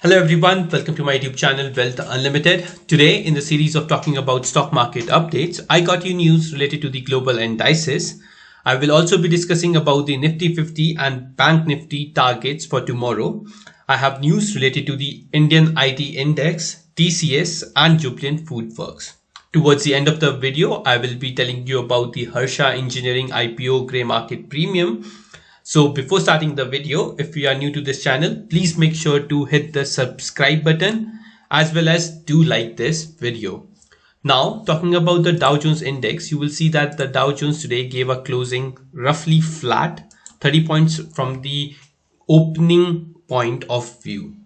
Hello everyone, welcome to my YouTube channel Wealth Unlimited. Today in the series of talking about stock market updates, I got you news related to the global indices. I will also be discussing about the Nifty 50 and Banknifty targets for tomorrow. I have news related to the Indian IT index, TCS and JubilantFood works. Towards the end of the video, I will be telling you about the Harsha Engineering IPO grey market premium. So before starting the video, if you are new to this channel, please make sure to hit the subscribe button as well as do like this video. Now talking about the Dow Jones index, you will see that the Dow Jones today gave a closing roughly flat 30 points from the opening point of view.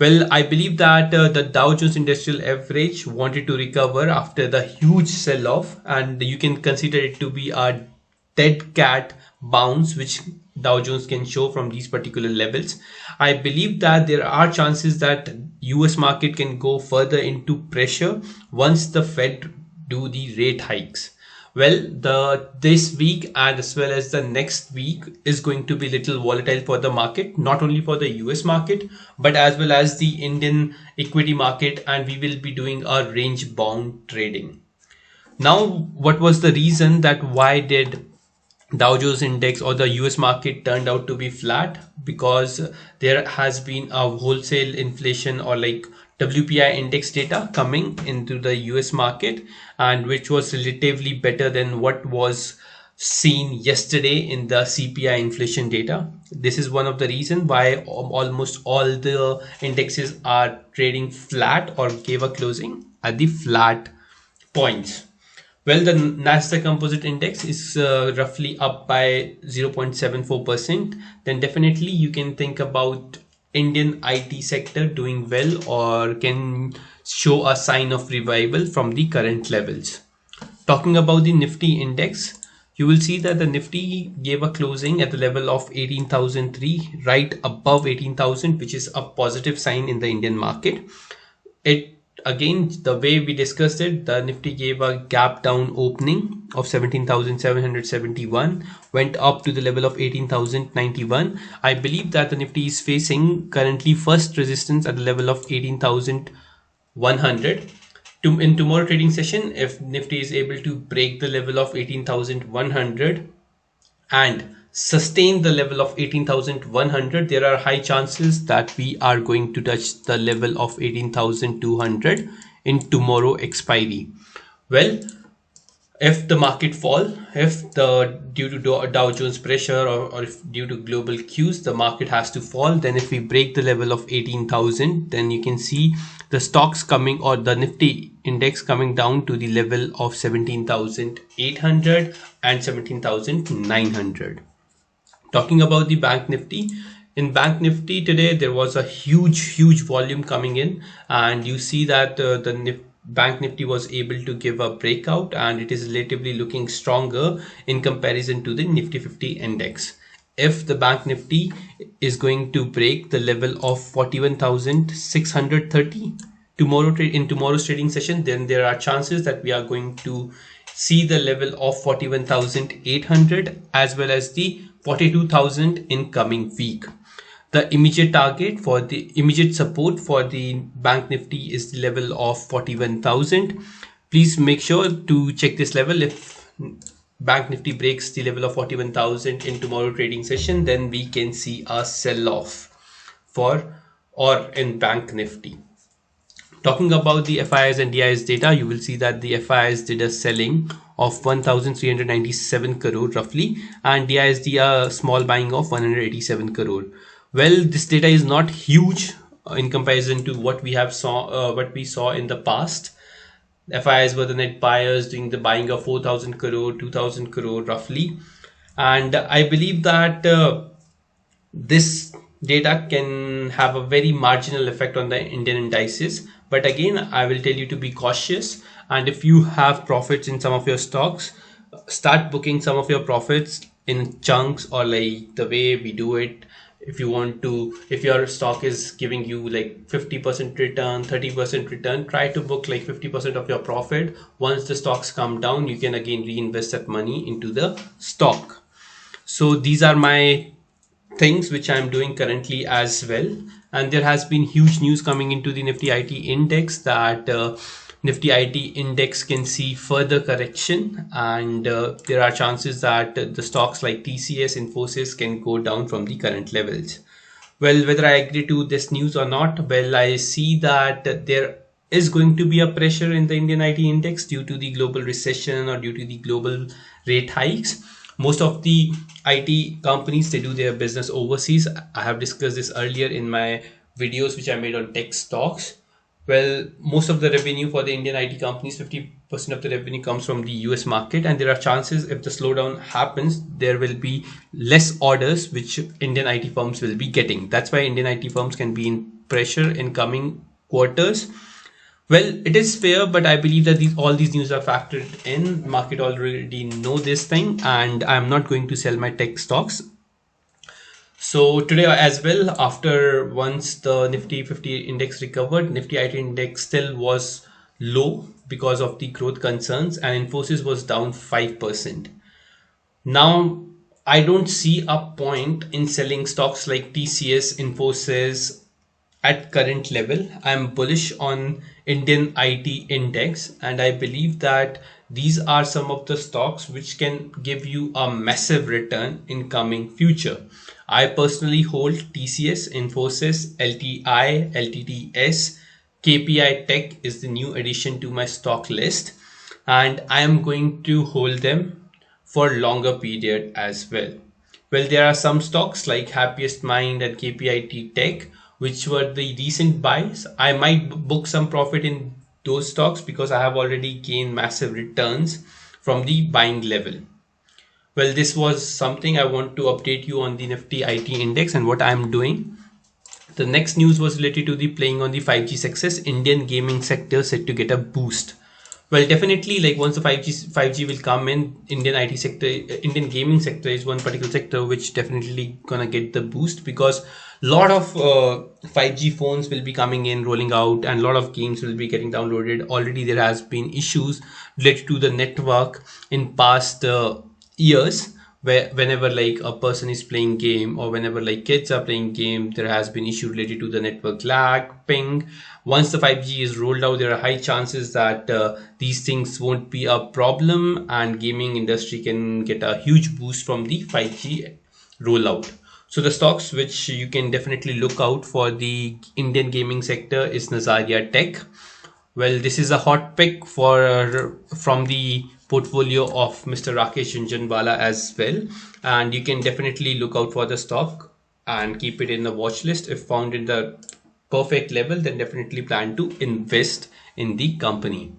Well, I believe that the Dow Jones Industrial Average wanted to recover after the huge sell-off, and you can consider it to be a dead cat bounce which Dow Jones can show from these particular levels. I believe that there are chances that US market can go further into pressure once the Fed do the rate hikes. Well, this week and as well as the next week is going to be little volatile for the market, not only for the US market, but as well as the Indian equity market, and we will be doing a range bound trading. Now, what was the reason that why did Dow Jones index or the US market turned out to be flat? Because there has been a wholesale inflation or like WPI index data coming into the US market, and which was relatively better than what was seen yesterday in the CPI inflation data. This is one of the reasons why almost all the indexes are trading flat or gave a closing at the flat points. Well, the Nasdaq Composite Index is roughly up by 0.74%. Then definitely you can think about Indian IT sector doing well or can show a sign of revival from the current levels. Talking about the Nifty index, you will see that the Nifty gave a closing at the level of 18,003, right above 18,000, which is a positive sign in the Indian market. Again, the way we discussed it, the Nifty gave a gap down opening of 17,771, went up to the level of 18,091. I believe that the Nifty is facing currently first resistance at the level of 18,100. In tomorrow trading session, if Nifty is able to break the level of 18,100 and sustain the level of 18,100, there are high chances that we are going to touch the level of 18,200 in tomorrow expiry. Well, if the market fall, if due to Dow Jones pressure or if due to global cues the market has to fall, then if we break the level of 18,000, then you can see the stocks coming or the Nifty index coming down to the level of 17,800 and 17,900. Talking about the Bank Nifty, in Bank Nifty today there was a huge volume coming in, and you see that the Bank Nifty was able to give a breakout and it is relatively looking stronger in comparison to the Nifty 50 index. If the Bank Nifty is going to break the level of 41,630 in tomorrow's trading session, then there are chances that we are going to see the level of 41,800 as well as the 42,000 in coming week. The immediate target for the immediate support for the Bank Nifty is the level of 41,000. Please make sure to check this level. If Bank Nifty breaks the level of 41,000 in tomorrow trading session, then we can see a sell-off in Bank Nifty. Talking about the FIIs and DIIs data, you will see that the FIIs did a selling of 1,397 crore roughly, and DIIs did a small buying of 187 crore. Well, this data is not huge in comparison to what we saw in the past. FIIs were the net buyers doing the buying of 4,000 crore, 2,000 crore roughly, and I believe that this data can have a very marginal effect on the Indian indices. But again, I will tell you to be cautious, and if you have profits in some of your stocks, start booking some of your profits in chunks or like the way we do it. If you want to, if your stock is giving you like 50% return, 30% return, try to book like 50% of your profit. Once the stocks come down, you can again reinvest that money into the stock. So these are my things which I'm doing currently as well. and there has been huge news coming into the Nifty IT index that Nifty IT index can see further correction, and there are chances that the stocks like TCS, Infosys can go down from the current levels. Well, whether I agree to this news or not, well, I see that there is going to be a pressure in the Indian IT index due to the global recession or due to the global rate hikes. Most of the IT companies, they do their business overseas. I have discussed this earlier in my videos which I made on tech stocks. Well, most of the revenue for the Indian IT companies, 50% of the revenue comes from the US market, and there are chances if the slowdown happens, there will be less orders which Indian IT firms will be getting. That's why Indian IT firms can be in pressure in coming quarters. Well, it is fair, but I believe that all these news are factored in. Market already know this thing, and I'm not going to sell my tech stocks. So today as well, after once the Nifty 50 index recovered, Nifty IT index still was low because of the growth concerns, and Infosys was down 5%. Now, I don't see a point in selling stocks like TCS, Infosys at current level. I'm bullish on Indian IT index, and I believe that these are some of the stocks which can give you a massive return in coming future. I personally hold TCS, Infosys, LTI, LTTS, KPI Tech is the new addition to my stock list, and I am going to hold them for longer period as well. Well, there are some stocks like Happiest Mind and KPIT Tech which were the recent buys. I might book some profit in those stocks because I have already gained massive returns from the buying level. Well, this was something I want to update you on the Nifty IT index and what I'm doing. The next news was related to the playing on the 5G success. Indian gaming sector set to get a boost. Well, definitely, like once the 5G will come in, Indian IT sector, Indian gaming sector is one particular sector which definitely gonna get the boost, because a lot of 5G phones will be coming in, rolling out, and a lot of games will be getting downloaded. Already there has been issues related to the network in past years, where whenever like a person is playing game or whenever like kids are playing game, there has been issue related to the network lag, ping. Once the 5G is rolled out, there are high chances that these things won't be a problem, and gaming industry can get a huge boost from the 5G rollout. So the stocks which you can definitely look out for the Indian gaming sector is Nazaria Tech. Well, this is a hot pick for from the portfolio of Mr. Rakesh Jhunjhunwala as well, and you can definitely look out for the stock and keep it in the watch list. If found in the perfect level, then definitely plan to invest in the company.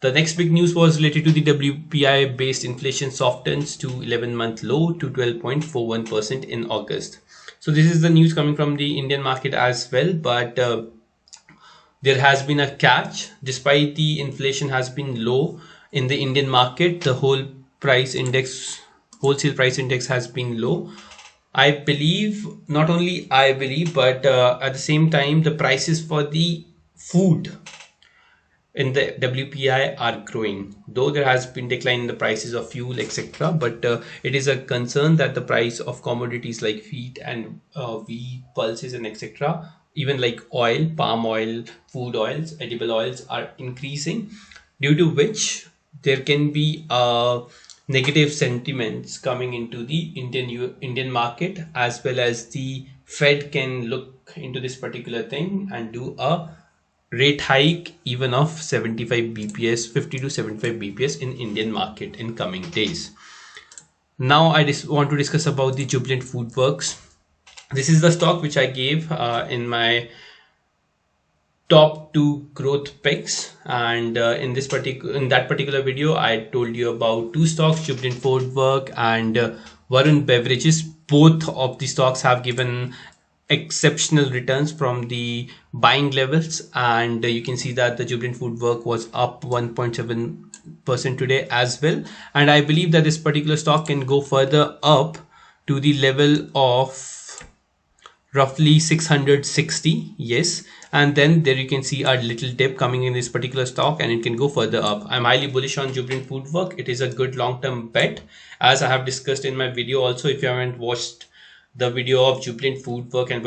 The next big news was related to the WPI-based inflation softens to 11-month low to 12.41% in August. So this is the news coming from the Indian market as well, but there has been a catch. Despite the inflation has been low in the Indian market, the wholesale price index has been low. I believe, not only I believe, but at the same time, the prices for the food in the WPI are growing, though there has been decline in the prices of fuel, etc. But it is a concern that the price of commodities like wheat and wheat pulses and etc., even like oil, palm oil, food oils, edible oils are increasing, due to which there can be negative sentiments coming into the Indian market, as well as the Fed can look into this particular thing and do a rate hike even of 75 bps, 50 to 75 bps in Indian market in coming days. Now I just want to discuss about the JubilantFood Works. This is the stock which I gave in my top 2 growth picks, and in that particular video I told you about 2 stocks, JubilantFood Works and Varun Beverages. Both of the stocks have given exceptional returns from the buying levels, and you can see that the JubilantFood Works was up 1.7% today as well, and I believe that this particular stock can go further up to the level of roughly 660, yes, and then there you can see a little dip coming in this particular stock, and it can go further up. I'm highly bullish on JubilantFood Works. It is a good long-term bet, as I have discussed in my video also. If you haven't watched the video of Jubilant Food, Work and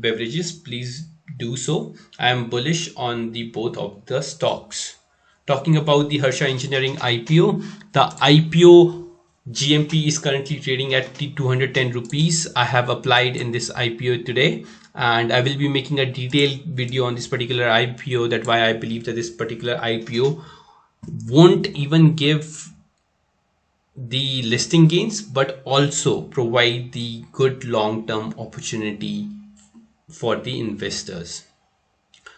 Beverages, please do so. I am bullish on the both of the stocks. Talking about the Harsha Engineering IPO, the IPO GMP is currently trading at 210 rupees. I have applied in this IPO today, and I will be making a detailed video on this particular IPO, that why I believe that this particular IPO won't even give the listing gains but also provide the good long-term opportunity for the investors.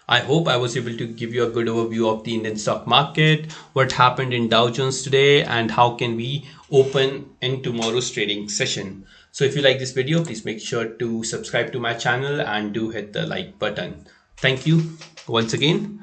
I hope I was able to give you a good overview of the Indian stock market, what happened in Dow Jones today, and how can we open in tomorrow's trading session. So if you like this video, please make sure to subscribe to my channel and do hit the like button. Thank you once again.